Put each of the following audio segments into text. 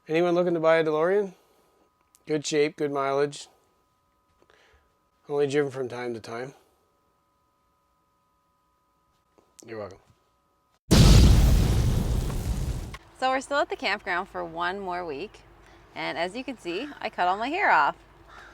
Anyone looking to buy a DeLorean? Good shape, good mileage. Only driven from time to time. You're welcome. So we're still at the campground for one more week. And as you can see, I cut all my hair off.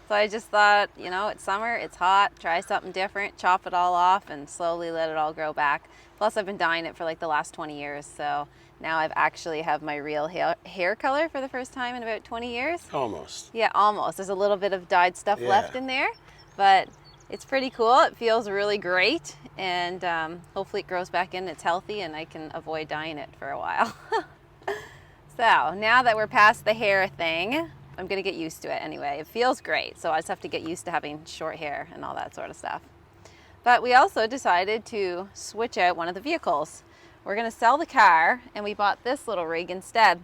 So I just thought, you know, it's summer, it's hot, try something different, chop it all off and slowly let it all grow back. Plus I've been dyeing it for like the last 20 years. So now I've actually have my real hair color for the first time in about 20 years. Almost. Yeah, almost. There's a little bit of dyed stuff left in there, but it's pretty cool. It feels really great, and hopefully it grows back in, it's healthy, and I can avoid dyeing it for a while. So now that we're past the hair thing, I'm gonna get used to it anyway. It feels great, so I just have to get used to having short hair and all that sort of stuff. But we also decided to switch out one of the vehicles. We're gonna sell the car, and we bought this little rig instead.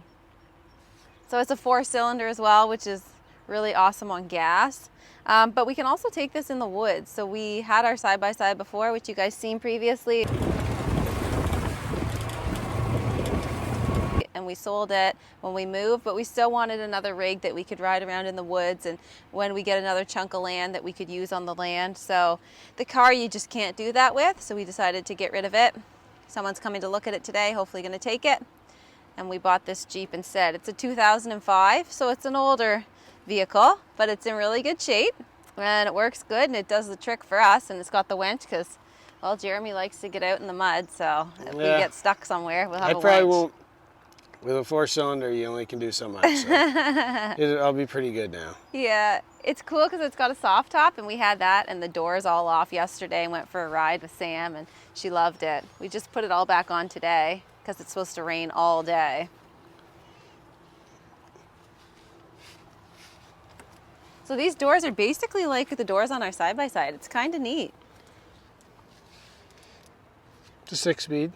So it's a 4-cylinder as well, which is really awesome on gas. But we can also take this in the woods. So we had our side-by-side before, which you guys seen previously. And we sold it when we moved, but we still wanted another rig that we could ride around in the woods, and when we get another chunk of land that we could use on the land. So the car you just can't do that with, so we decided to get rid of it. Someone's coming to look at it today, hopefully going to take it. And we bought this Jeep instead. It's a 2005, so it's an older vehicle, but it's in really good shape and it works good, and it does the trick for us. And it's got the winch because, well, Jeremy likes to get out in the mud, so if we get stuck somewhere, we'll have a winch. I probably won't. With a 4-cylinder, you only can do so much. So I'll be pretty good now. Yeah, it's cool because it's got a soft top, and we had that, and the doors all off yesterday and went for a ride with Sam, and she loved it. We just put it all back on today because it's supposed to rain all day. So these doors are basically like the doors on our side-by-side. It's kind of neat. It's a 6-speed.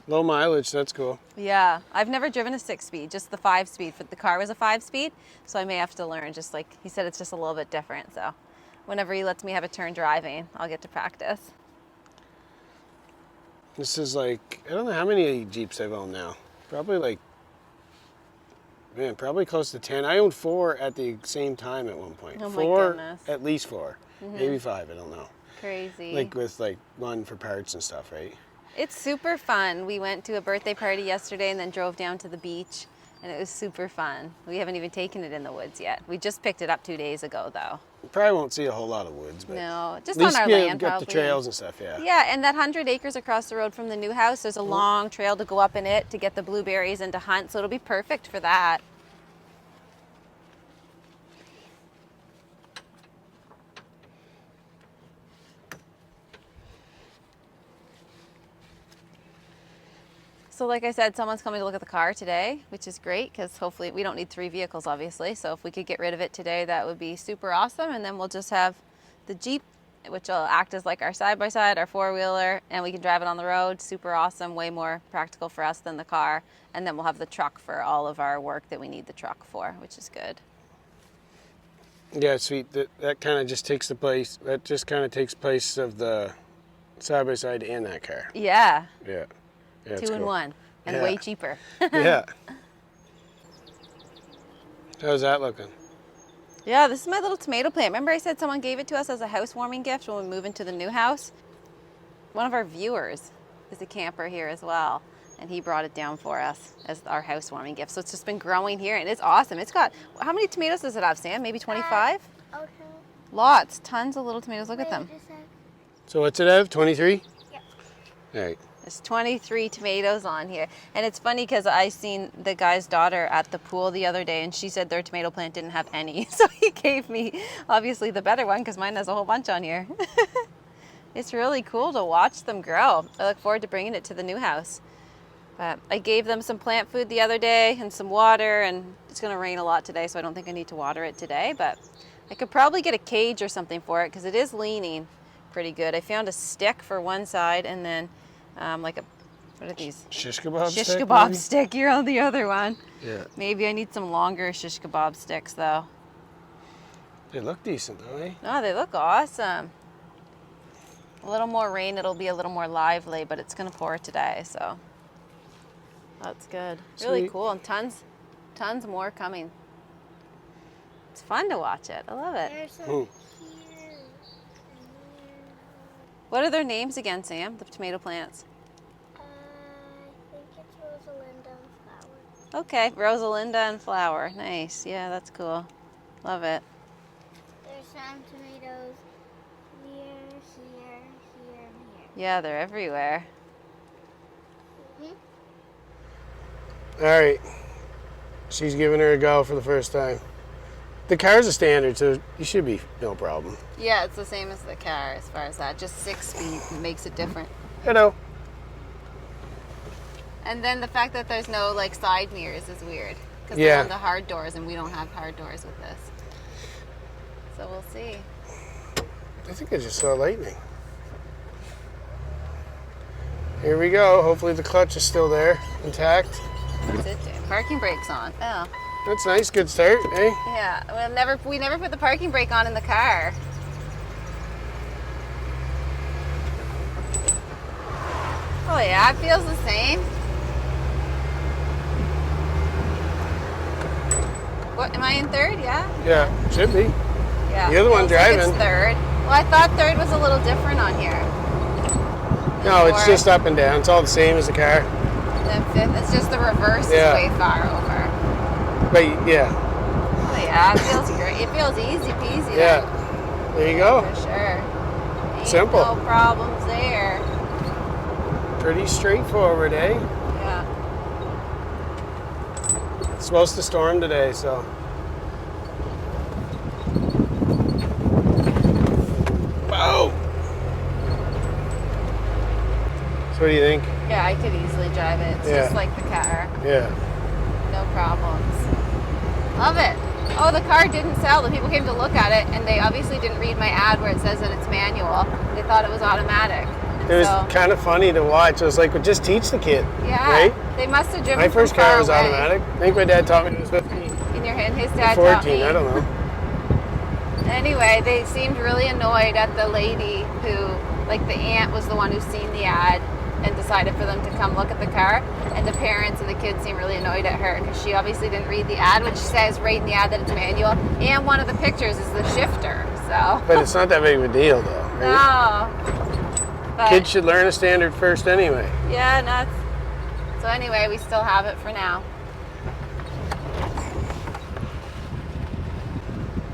Low mileage, that's cool. Yeah, I've never driven a 6-speed, just the 5-speed. The car was a 5-speed, so I may have to learn. Just like he said, it's just a little bit different. So whenever he lets me have a turn driving, I'll get to practice. This is like, I don't know how many Jeeps I've owned now. Probably like, man, probably close to 10. I owned 4 at the same time at one point. Oh my 4, goodness. at least 4, maybe 5, I don't know. Crazy. Like with like one for parts and stuff, right? It's super fun. We went to a birthday party yesterday and then drove down to the beach, and it was super fun. We haven't even taken it in the woods yet. We just picked it up 2 days ago, though. You probably won't see a whole lot of woods, but no, just on our land, got probably. the trails and stuff, yeah. Yeah, and that 100 acres across the road from the new house, there's a long trail to go up in it to get the blueberries and to hunt, so it'll be perfect for that. So like I said, someone's coming to look at the car today, which is great because hopefully we don't need 3 vehicles, obviously. So if we could get rid of it today, that would be super awesome. And then we'll just have the Jeep, which will act as like our side-by-side, our 4-wheeler, and we can drive it on the road. Super awesome, way more practical for us than the car. And then we'll have the truck for all of our work that we need the truck for, which is good. Yeah, sweet. That kind of just takes the place, that just kind of takes place of the side-by-side and that car. Yeah. Yeah. Yeah, 2 in 1, and way cheaper. Yeah. How's that looking? Yeah, this is my little tomato plant. Remember I said someone gave it to us as a housewarming gift when we move into the new house? One of our viewers is a camper here as well, and he brought it down for us as our housewarming gift. So it's just been growing here, and it's awesome. It's got, how many tomatoes does it have, Sam? Maybe 25? Okay. Lots, tons of little tomatoes. Look at them. So what's it have, 23? Yep. All right. There's 23 tomatoes on here. And it's funny because I seen the guy's daughter at the pool the other day, and she said their tomato plant didn't have any. So he gave me, obviously, the better one because mine has a whole bunch on here. It's really cool to watch them grow. I look forward to bringing it to the new house. But I gave them some plant food the other day and some water, and it's going to rain a lot today, so I don't think I need to water it today. But I could probably get a cage or something for it because it is leaning pretty good. I found a stick for one side, and then like a, what are these? Shish kebab stick? Shish kebab stick. You're on the other one. Yeah. Maybe I need some longer shish kebab sticks, though. They look decent, though, eh? No, they look awesome. A little more rain, it'll be a little more lively, but it's going to pour today, so. That's good. Really Sweet. cool, and tons more coming. It's fun to watch it. I love it. There's some Hmm. here and What are their names again, Sam? The tomato plants. there. I think it's Rosalinda and Flower. Okay, Rosalinda and Flower. Nice. Yeah, that's cool. Love it. There's some tomatoes here, here, here, and Yeah, they're everywhere. here. All right. She's giving her a go for the first time. The car's a standard, so you should be no problem. Yeah, it's the same as the car as far as that. Just 6-speed makes it different. Hello. And then the fact that there's no like side mirrors is weird. Because Yeah. they're on the hard doors and we don't have hard doors with this. So we'll see. I think I just saw lightning. Here we go. Hopefully the clutch is still there, intact. What's it doing? Parking brake's on. Oh. That's nice. Good start, eh? Yeah. We never put the parking brake on in the car. Oh yeah, it feels the same. What, am I in third? Yeah? Yeah, should be. Yeah. You're the one Feels like driving. it's third. Well, I thought third was a little different on here. No, it's Fourth. just up and down. It's all the same as the car. And then fifth, it's just the reverse Yeah. is way far over. But yeah, Oh yeah, it feels great. It feels easy peasy. yeah. There you go. For sure. Ain't Simple. No problems there. Pretty straightforward, eh? Yeah. It's supposed to storm today, so. Wow. So what do you think? Yeah, I could easily drive it. It's Yeah. just like the car. Yeah. No problems. Love it. Oh, the car didn't sell. The people came to look at it, and they obviously didn't read my ad where it says that it's manual. They thought it was automatic. It was So, kind of funny to watch. I was like, well, just teach the kid. yeah, Right? they must have driven My first from far car was away. automatic. I think my dad taught me it was 15. In your hand, his Or dad taught 14, me. I don't know. Anyway, they seemed really annoyed at the lady who, like the aunt was the one who seen the ad and decided for them to come look at the car. And the parents and the kids seemed really annoyed at her because she obviously didn't read the ad, which says right in the ad that it's manual. And one of the pictures is the shifter, so. But it's not that big of a deal, though. Right? No. But, Kids should learn a standard first anyway. yeah, nuts. So anyway, we still have it for now.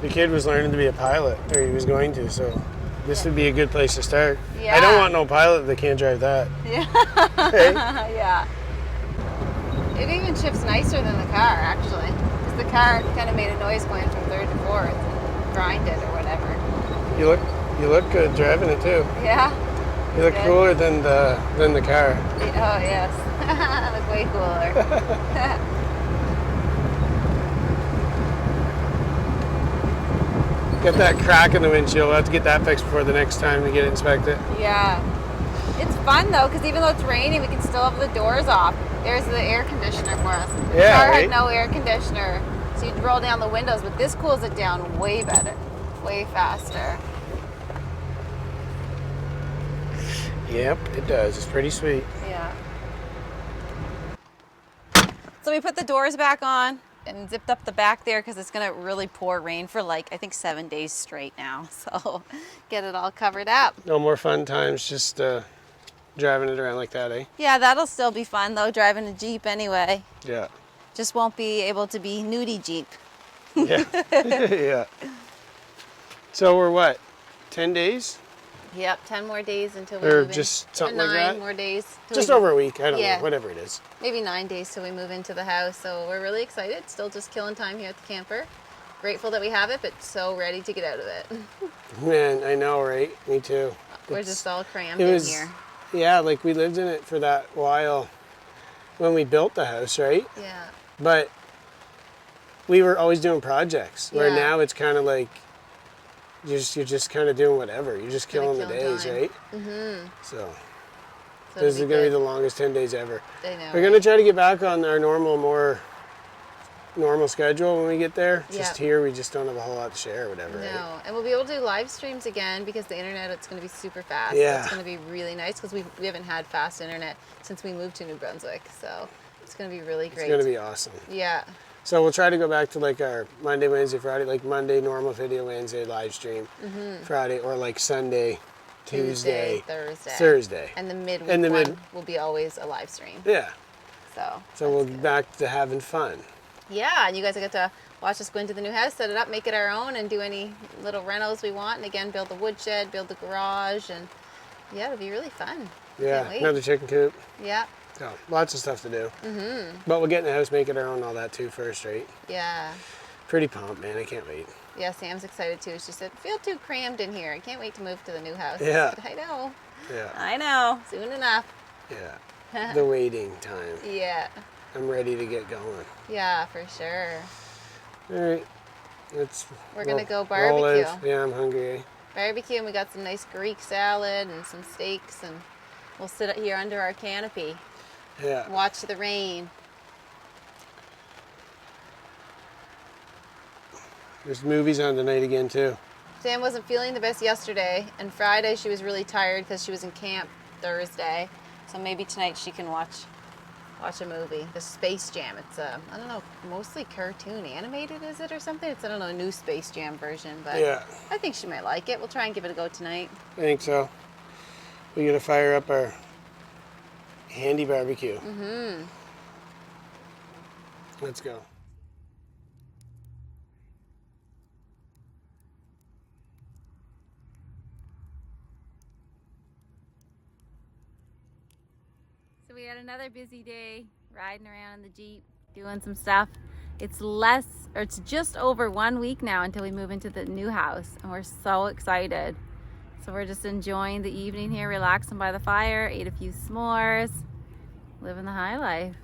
The kid was learning to be a pilot, or he was going to, so this would be a good place to start. Yeah. I don't want no pilot that can't drive that. Yeah. Hey? Yeah. It even shifts nicer than the car, actually. Because the car kind of made a noise going from third to fourth and grinded or whatever. You look good driving it too. Yeah. You look Good. cooler than the car. Oh, yes. Look way cooler. Get that crack in the windshield. We'll have to get that fixed before the next time we get it inspected. Yeah. It's fun, though, because even though it's raining, we can still have the doors off. There's the air conditioner for us. The Yeah, car right? had no air conditioner, so you'd roll down the windows, but this cools it down way better, way faster. Yep, it does. It's pretty sweet. Yeah. So we put the doors back on and zipped up the back there because it's going to really pour rain for like, I think 7 days straight now. So get it all covered up. No more fun times just driving it around like that, eh? Yeah, that'll still be fun though, driving a Jeep anyway. Yeah. Just won't be able to be nudie Jeep. Yeah. Yeah. So we're what? 10 days? Yep, 10 more days until we Or move in. just something Or like 9 that? more days. till Just we- over a week. I don't Yeah. know. Whatever it is. Maybe 9 days till we move into the house. So we're really excited. Still just killing time here at the camper. Grateful that we have it, but so ready to get out of it. Man, I know, right? Me too. We're It's- just all crammed it in was, here. Yeah, like we lived in it for that while when we built the house, right? Yeah. But we were always doing projects. Where Yeah. now it's kind of like you're just kind of doing whatever. You're just Kinda killing the killing days, time. right? Mm-hmm. So So this is it'll going to be good. the longest 10 days ever. I know. We're going to try to get back on our more normal schedule when we get there. Just Yeah. here, we just don't have a whole lot to share or whatever, No, right? and we'll be able to do live streams again because the internet, it's going to be super fast. Yeah. It's going to be really nice because we haven't had fast internet since we moved to New Brunswick. So It's gonna be really It's great. gonna be awesome. Yeah. So we'll try to go back to like our Monday, Wednesday, Friday, like Monday normal video, Wednesday live stream, Friday, or like Sunday, Tuesday, Thursday. And the midweek And the one will be always a live stream. Yeah. So We'll that's be good. back to having fun. Yeah, and you guys will get to watch us go into the new house, set it up, make it our own, and do any little renos we want. And again, build the woodshed, build the garage, and yeah, it'll be really fun. Yeah, Can't wait. another chicken coop. Yeah. So lots of stuff to do. But we'll get in the house, make it our own, all that too first, right? Yeah. Pretty pumped, man. I can't wait. Yeah, Sam's excited too. She said, feel too crammed in here. I can't wait to move to the new house. Yeah. I said, I know. Yeah. I know. Soon enough. Yeah. The waiting time. Yeah. I'm ready to get going. Yeah, for sure. All right. We're gonna go roll barbecue. out. Yeah, I'm hungry. Barbecue, and we got some nice Greek salad and some steaks, and we'll sit out here under our canopy, Yeah. watch the rain. There's movies on tonight again too. Sam wasn't feeling the best yesterday, and Friday she was really tired because she was in camp Thursday. So maybe tonight she can watch a movie. The Space Jam. It's I don't know, mostly cartoon animated, is it, or something? It's, I don't know, a new Space Jam version, but Yeah. I think she might like it. We'll try and give it a go tonight. I think so. We gotta fire up our handy barbecue. Let's go. So we had another busy day riding around in the Jeep, doing some stuff. It's just over 1 week now until we move into the new house, and we're so excited. So we're just enjoying the evening here, relaxing by the fire, ate a few s'mores, living the high life.